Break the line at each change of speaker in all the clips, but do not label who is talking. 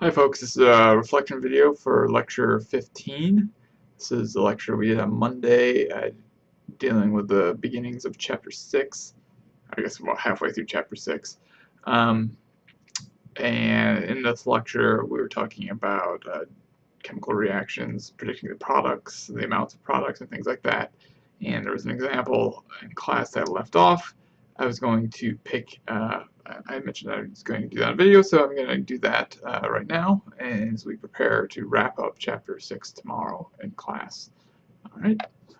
Hi folks, this is a reflection video for lecture 15. This is the lecture we did on Monday dealing with the beginnings of chapter 6. I guess about halfway through chapter 6. Um, and in this lecture we were talking about chemical reactions, predicting the products, the amounts of products and things like that. And there was an example in class that I left off. I was going to pick, I mentioned I was going to do that in video, so I'm going to do that right now as we prepare to wrap up chapter 6 tomorrow in class.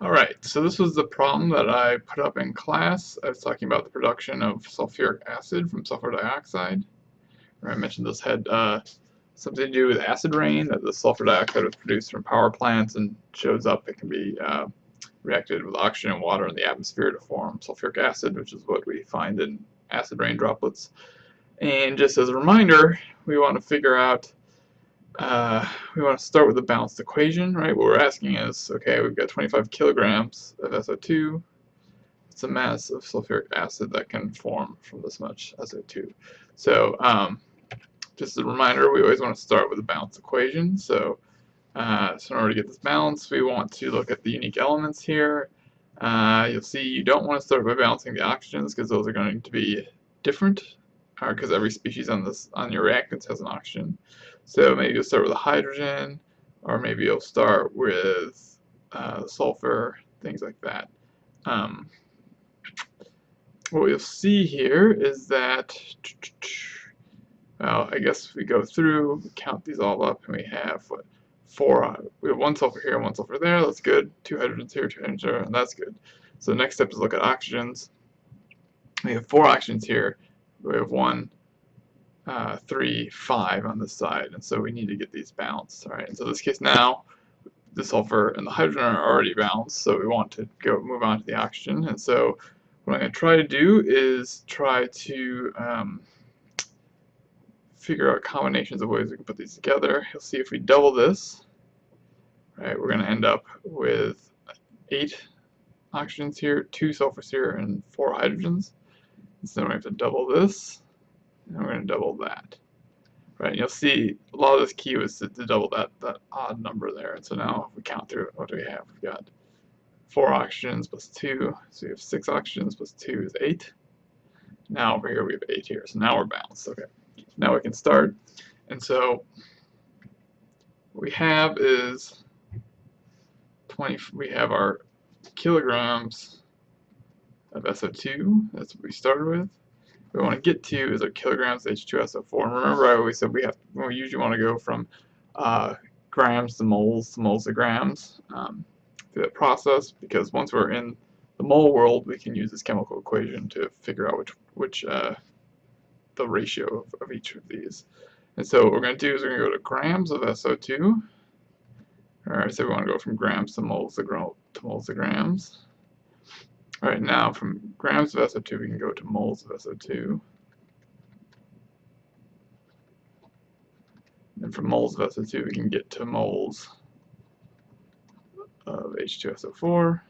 Alright, so this was the problem that I put up in class. I was talking about the production of sulfuric acid from sulfur dioxide. I mentioned this had something to do with acid rain, that the sulfur dioxide was produced from power plants and shows up. It can be reacted with oxygen and water in the atmosphere to form sulfuric acid, which is what we find in acid rain droplets. And just as a reminder, we want to figure out, we want to start with the balanced equation, right? What we're asking is, okay, we've got 25 kilograms of SO2. It's a mass of sulfuric acid that can form from this much SO2. So, just as a reminder, we always want to start with a balanced equation. So in order to get this balance, we want to look at the unique elements here. You'll see you don't want to start by balancing the oxygens because those are going to be different, because every species on your reactants has an oxygen. So maybe you'll start with a hydrogen, or maybe you'll start with sulfur, things like that. What you'll see here is that, well, I guess we go through, we count these all up, and we have what? We have one sulfur here and one sulfur there. That's good. 2 hydrogens here, 2 hydrogens there, and that's good. So the next step is look at oxygens. We have 4 oxygens here. We have 1, 3, 5 on this side, and so we need to get these balanced. All right. And so in this case now, the sulfur and the hydrogen are already balanced, so we want to move on to the oxygen. And so what I'm going to try to do is try to figure out combinations of ways we can put these together. You'll see if we double this, right, we're going to end up with 8 oxygens here, 2 sulfurs here, and 4 hydrogens. And so we have to double this, and we're going to double that. Right, and you'll see a lot of this key was to double that odd number there. And so now if we count through it, what do we have? We've got 4 oxygens plus 2, so we have 6 oxygens plus 2 is 8. Now over here we have 8 here, so now we're balanced. Okay. Now we can start, and so what we have is we have our kilograms of SO2. That's what we started with. What we want to get to is our kilograms of H2SO4. And remember, I always said we usually want to go from grams to moles to grams through that process, because once we're in the mole world, we can use this chemical equation to figure out which the ratio of each of these. And so what we're going to do is we're going to go to grams of SO2. Alright, so we want to go from grams to moles to grams. Alright, now from grams of SO2 we can go to moles of SO2. And from moles of SO2 we can get to moles of H2SO4.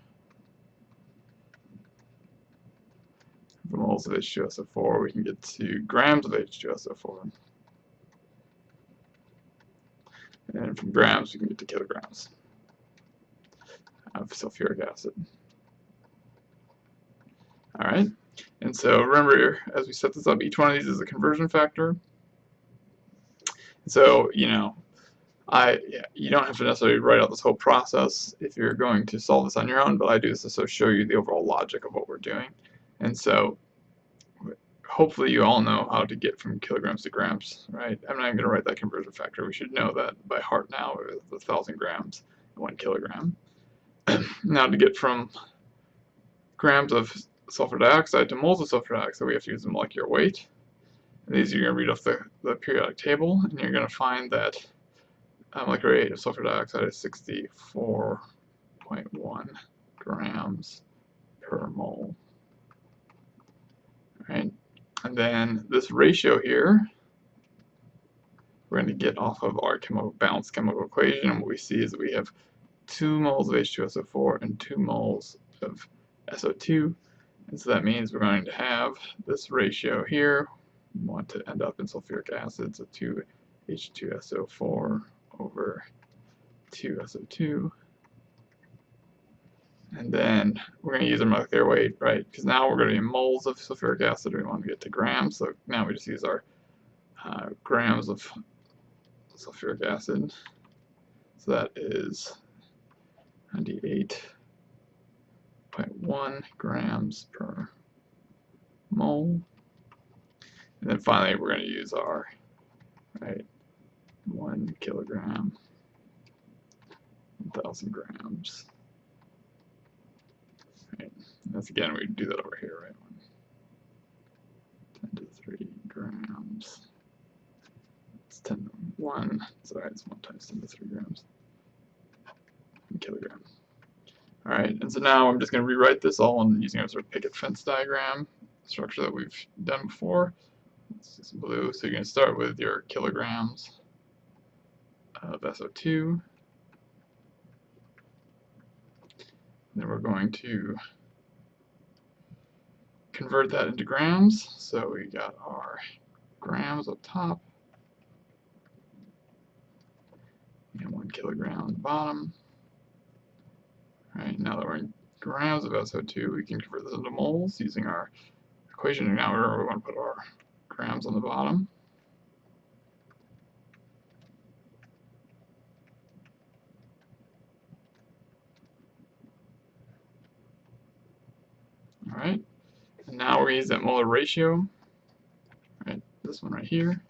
From moles of H2SO4 we can get to grams of H2SO4. And from grams we can get to kilograms of sulfuric acid. Alright, and so remember, as we set this up, each one of these is a conversion factor. So, you don't have to necessarily write out this whole process if you're going to solve this on your own, but I do this to show you the overall logic of what we're doing. And so hopefully you all know how to get from kilograms to grams, right? I'm not even going to write that conversion factor. We should know that by heart now with 1,000 grams and 1 kilogram. Now to get from grams of sulfur dioxide to moles of sulfur dioxide, we have to use the molecular weight. And these you're going to read off the periodic table, and you're going to find that molecular weight of sulfur dioxide is 64.1 grams per mole. Right? And then this ratio here, we're going to get off of our balanced chemical equation, and what we see is that we have 2 moles of H2SO4 and 2 moles of SO2, and so that means we're going to have this ratio here. We want to end up in sulfuric acid, so 2 H2SO4 over 2SO2. And then we're going to use our molecular weight, right? Because now we're going to be moles of sulfuric acid. We want to get to grams, so now we just use our grams of sulfuric acid. So that is 98.1 grams per mole. And then finally, we're going to use our 1 kilogram, 1,000 grams. Right. And that's again, we do that over here, right? 10 to the 3 grams. It's 10 to 1. Sorry, it's 1 times 10 to the 3 grams. 1 kilogram. All right, and so now I'm just going to rewrite this all in using a sort of picket fence diagram structure that we've done before. Let's use blue. So you're going to start with your kilograms of SO2. Then we're going to convert that into grams. So we got our grams up top and 1 kilogram on the bottom. All right, now that we're in grams of SO2, we can convert this into moles using our equation. And now remember, we want to put our grams on the bottom. All right, and now we're going to use that molar ratio, right? This one right here.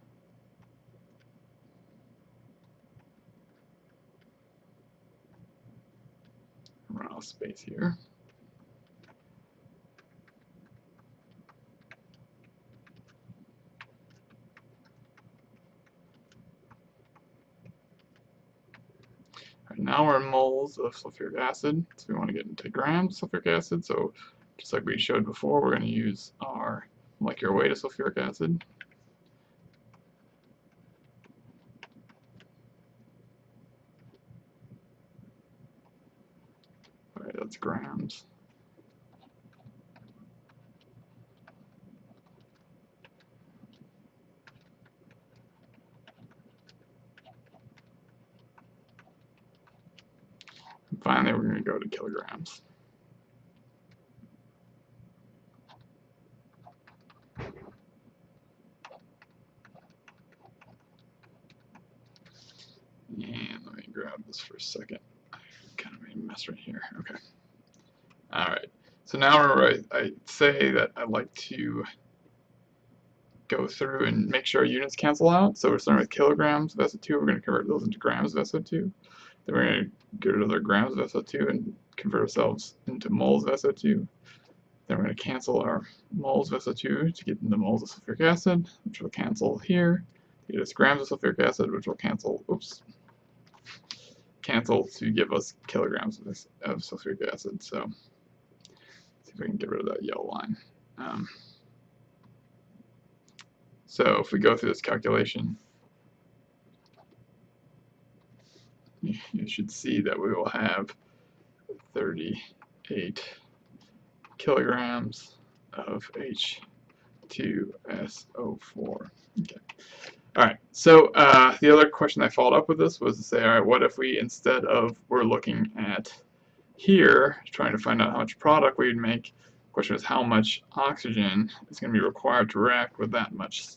Run out of space here. Right, now we're in moles of sulfuric acid, so we want to get into grams of sulfuric acid. So just like we showed before, we're going to use our molecular weight of sulfuric acid. All right, that's grams. And finally, we're going to go to kilograms. And let me grab this for a second. I kind of made a mess right here. Okay. All right. So now I say that I like to go through and make sure our units cancel out. So we're starting with kilograms of SO2. We're going to convert those into grams of SO2. Then we're going to get rid of our grams of SO2 and convert ourselves into moles of SO2. Then we're going to cancel our moles of SO2 to get into moles of sulfuric acid, which will cancel here. To get us grams of sulfuric acid, which will cancel, cancel to give us kilograms of sulfuric acid. So let's see if we can get rid of that yellow line. So if we go through this calculation, you should see that we will have 38 kilograms of H2SO4. Okay. All right. So the other question I followed up with this was to say, all right, what if we, instead of we're looking at here, trying to find out how much product we would make, the question is how much oxygen is going to be required to react with that much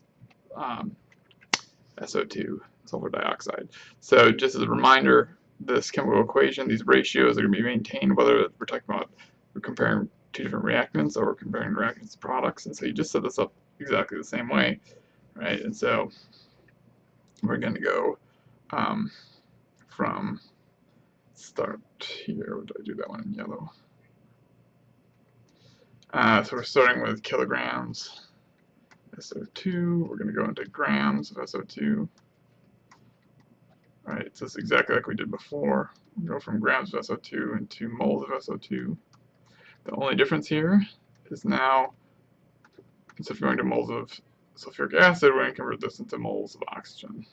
SO2, sulfur dioxide. So just as a reminder, this chemical equation, these ratios are going to be maintained whether we're talking about we're comparing two different reactants or we're comparing reactants to products. And so you just set this up exactly the same way, right? And so we're going to go from start here. Did I do that one in yellow? So we're starting with kilograms SO2. We're going to go into grams of SO2. All right, so it's exactly like we did before. We go from grams of SO2 into moles of SO2. The only difference here is now, instead of going to moles of sulfuric acid, we're going to convert this into moles of oxygen.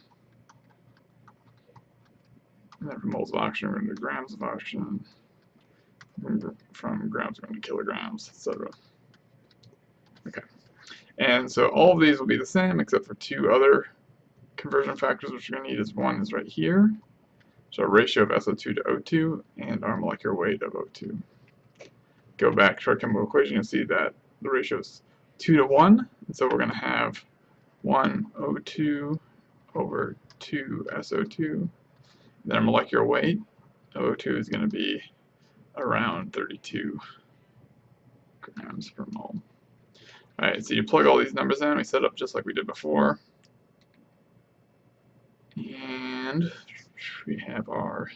And then from moles of oxygen, we're going to grams of oxygen. From grams, we're going to kilograms, etc. Okay. And so all of these will be the same except for two other conversion factors which we're going to need is one is right here. So our ratio of SO2 to O2 and our molecular weight of O2. Go back to our chemical equation, you'll see that the ratio is 2 to 1, and so we're going to have 1 O2 over 2 SO2. Then our molecular weight of O2 is going to be around 32 grams per mole. Alright, so you plug all these numbers in, we set up just like we did before. And we have our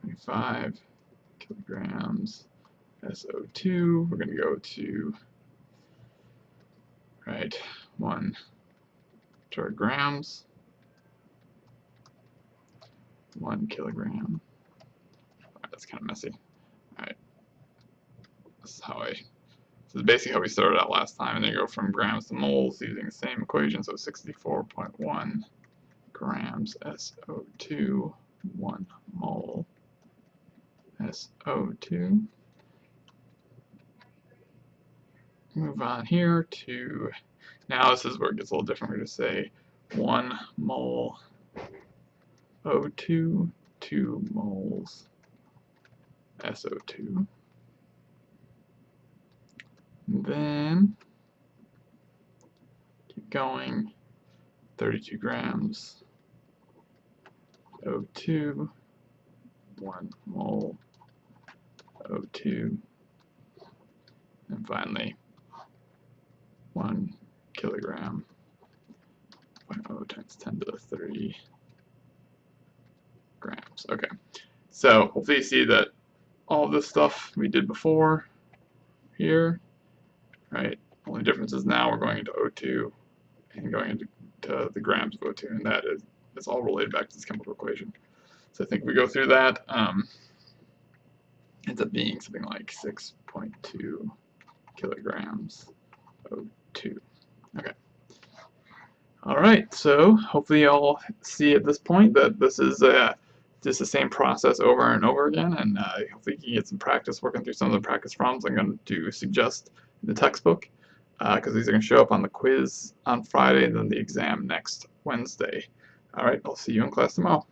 25 kilograms SO2. We're going to go to, 1 to our grams, 1 kilogram. That's kind of messy. Alright, this is basically how we started out last time, and then you go from grams to moles using the same equation, so 64.1 grams SO2, 1 mole SO2. Move on here to, now this is where it gets a little different. We're going to say 1 mole O2, 2 moles SO2. And then keep going, 32 grams O2, 1 mole O2, and finally 1 kilogram, 0.0 times 10 to the 30 grams. Okay, so hopefully you see that all this stuff we did before here, right? Only difference is now we're going into O2 and going into the grams of O2, and it's all related back to this chemical equation. So I think if we go through that, ends up being something like 6.2 kilograms O2. Okay. Alright, so hopefully you'll see at this point that this is just the same process over and over again, and hopefully you can get some practice working through some of the practice problems I'm going to suggest in the textbook, because these are going to show up on the quiz on Friday and then the exam next Wednesday. Alright, I'll see you in class tomorrow.